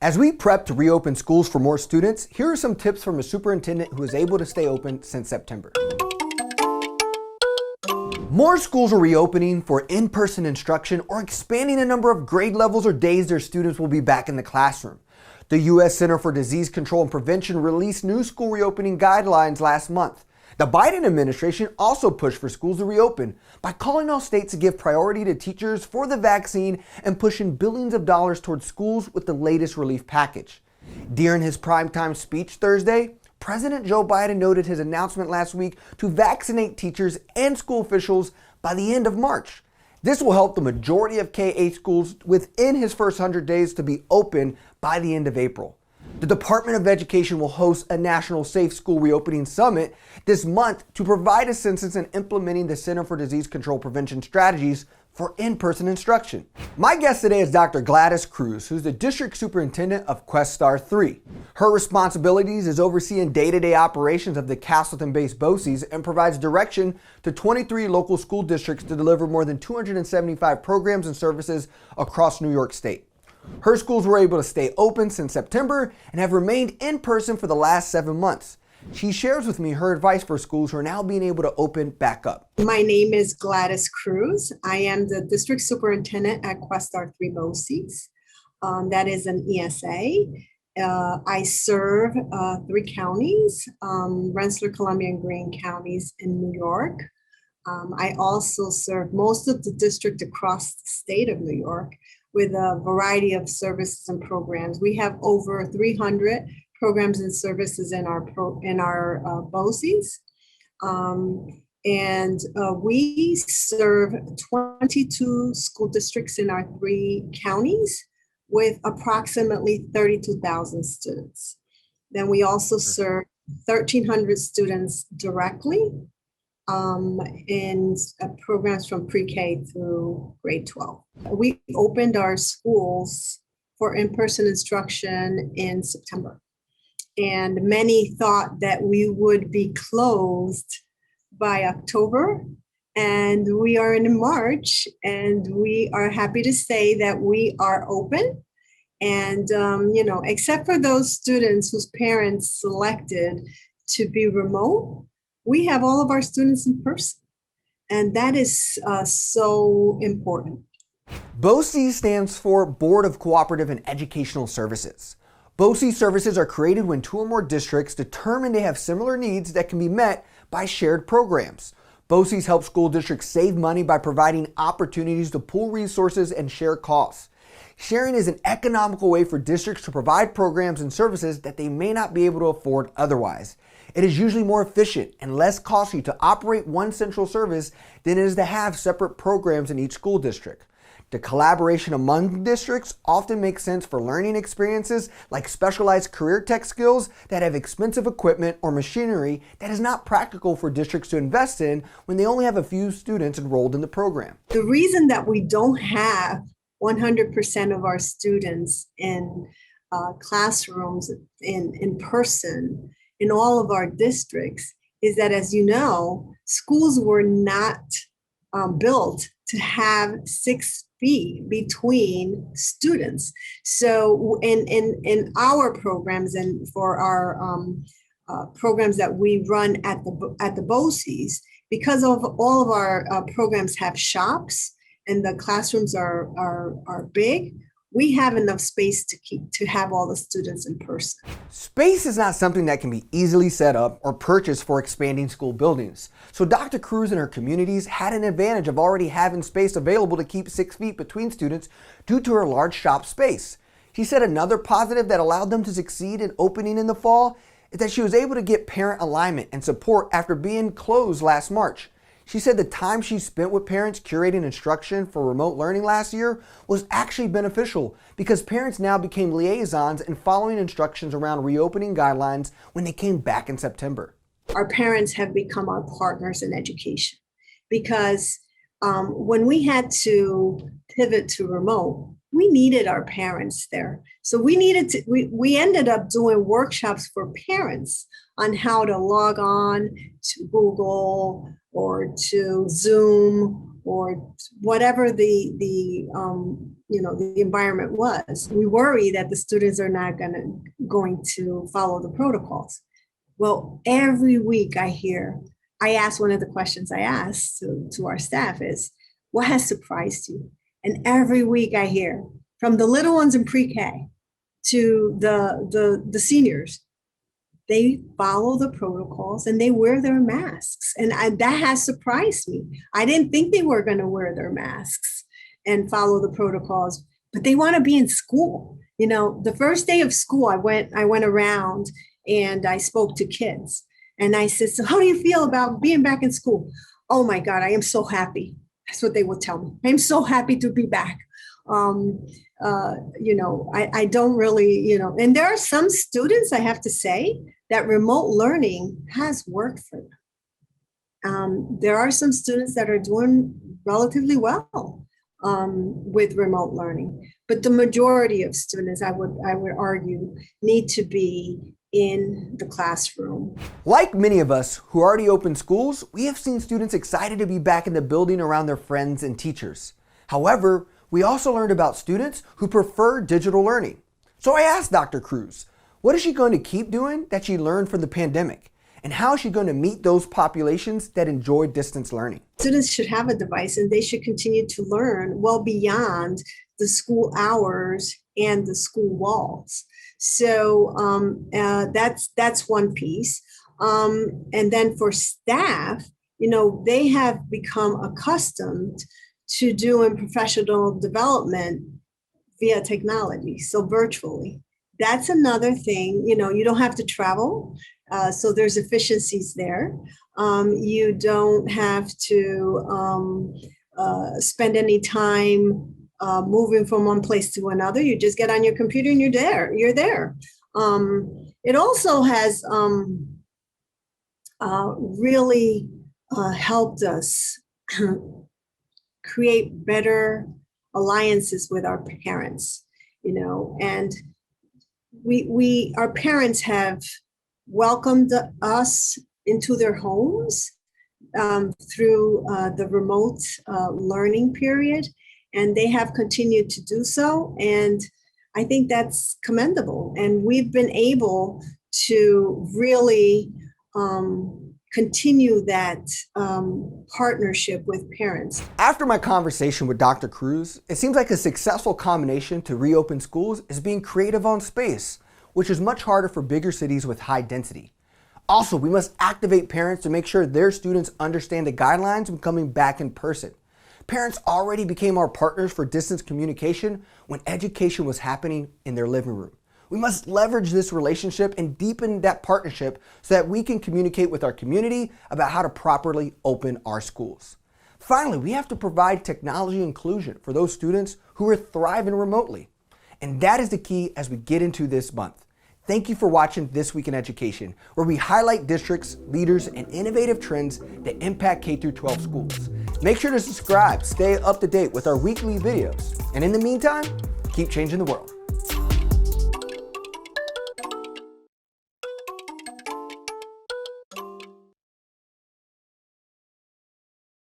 As we prep to reopen schools for more students, here are some tips from a superintendent who is able to stay open since September. More schools are reopening for in-person instruction or expanding the number of grade levels or days their students will be back in the classroom. The U.S. Center for Disease Control and Prevention released new school reopening guidelines last month. The Biden administration also pushed for schools to reopen by calling on states to give priority to teachers for the vaccine and pushing billions of dollars towards schools with the latest relief package. During his primetime speech Thursday, President Joe Biden noted his announcement last week to vaccinate teachers and school officials by the end of March. This will help the majority of K-8 schools within his first 100 days to be open by the end of April. The Department of Education will host a National Safe School Reopening Summit this month to provide assistance in implementing the Center for Disease Control Prevention strategies for in-person instruction. My guest today is Dr. Gladys Cruz, who's the District Superintendent of Questar 3. Her responsibilities is overseeing day-to-day operations of the Castleton-based BoCES and provides direction to 23 local school districts to deliver more than 275 programs and services across New York State. Her schools were able to stay open since September and have remained in person for the last 7 months. She shares with me her advice for schools who are now being able to open back up. My name is Gladys Cruz. I am the District Superintendent at Questar 3 BoCES. That is an ESA. I serve 3 counties, Rensselaer, Columbia, and Greene counties in New York. I also serve most of the district across the state of New York with a variety of services and programs. We have over 300 programs and services in our BoCES. We serve 22 school districts in our 3 counties with approximately 32,000 students. Then we also serve 1,300 students directly in programs from pre-K through grade 12. We opened our schools for in-person instruction in September. And many thought that we would be closed by October, and we are in March, and we are happy to say that we are open. And, except for those students whose parents selected to be remote, we have all of our students in person. And that is so important. BoCES stands for Board of Cooperative and Educational Services. BoCES services are created when 2 or more districts determine they have similar needs that can be met by shared programs. BoCES helps school districts save money by providing opportunities to pool resources and share costs. Sharing is an economical way for districts to provide programs and services that they may not be able to afford otherwise. It is usually more efficient and less costly to operate one central service than it is to have separate programs in each school district. The collaboration among districts often makes sense for learning experiences like specialized career tech skills that have expensive equipment or machinery that is not practical for districts to invest in when they only have a few students enrolled in the program. The reason that we don't have 100% of our students in classrooms in person in all of our districts is that, as you know, schools were not built to have 6 feet between students. So in our programs and for our programs that we run at the BoCES, because of all of our programs have shops and the classrooms are big, we have enough space to have all the students in person. Space is not something that can be easily set up or purchased for expanding school buildings. So Dr. Cruz and her communities had an advantage of already having space available to keep 6 feet between students due to her large shop space. She said another positive that allowed them to succeed in opening in the fall is that she was able to get parent alignment and support after being closed last March. She said the time she spent with parents curating instruction for remote learning last year was actually beneficial because parents now became liaisons and following instructions around reopening guidelines when they came back in September. Our parents have become our partners in education because when we had to pivot to remote, we needed our parents there. So we ended up doing workshops for parents on how to log on to Google or to Zoom or whatever the environment was. We worry that the students are not going to follow the protocols. Well, every week I ask one of the questions I ask to our staff is, what has surprised you? And every week I hear from the little ones in pre-K to the seniors, they follow the protocols and they wear their masks. And that has surprised me. I didn't think they were going to wear their masks and follow the protocols, but they want to be in school. You know, the first day of school, I went around and I spoke to kids. And I said, so how do you feel about being back in school? Oh my God, I am so happy. That's what they would tell me. I'm so happy to be back. I don't really, and there are some students, I have to say, that remote learning has worked for them. There are some students that are doing relatively well with remote learning, but the majority of students, I would argue, need to be in the classroom. Like many of us who already opened schools, we have seen students excited to be back in the building around their friends and teachers. However, we also learned about students who prefer digital learning. So I asked Dr. Cruz, what is she going to keep doing that she learned from the pandemic? And how is she going to meet those populations that enjoy distance learning? Students should have a device and they should continue to learn well beyond the school hours and the school walls. So that's one piece. And then for staff, they have become accustomed to doing professional development via technology, so virtually. That's another thing. You don't have to travel, so there's efficiencies there. You don't have to spend any time moving from one place to another. You just get on your computer and you're there. It also has really helped us create better alliances with our parents, and our parents have welcomed us into their homes through the remote learning period. And they have continued to do so. And I think that's commendable. And we've been able to really continue that partnership with parents. After my conversation with Dr. Cruz, it seems like a successful combination to reopen schools is being creative on space, which is much harder for bigger cities with high density. Also, we must activate parents to make sure their students understand the guidelines when coming back in person. Parents already became our partners for distance communication when education was happening in their living room. We must leverage this relationship and deepen that partnership so that we can communicate with our community about how to properly open our schools. Finally, we have to provide technology inclusion for those students who are thriving remotely. And that is the key as we get into this month. Thank you for watching This Week in Education, where we highlight districts, leaders, and innovative trends that impact K-12 schools. Make sure to subscribe, stay up to date with our weekly videos. And in the meantime, keep changing the world.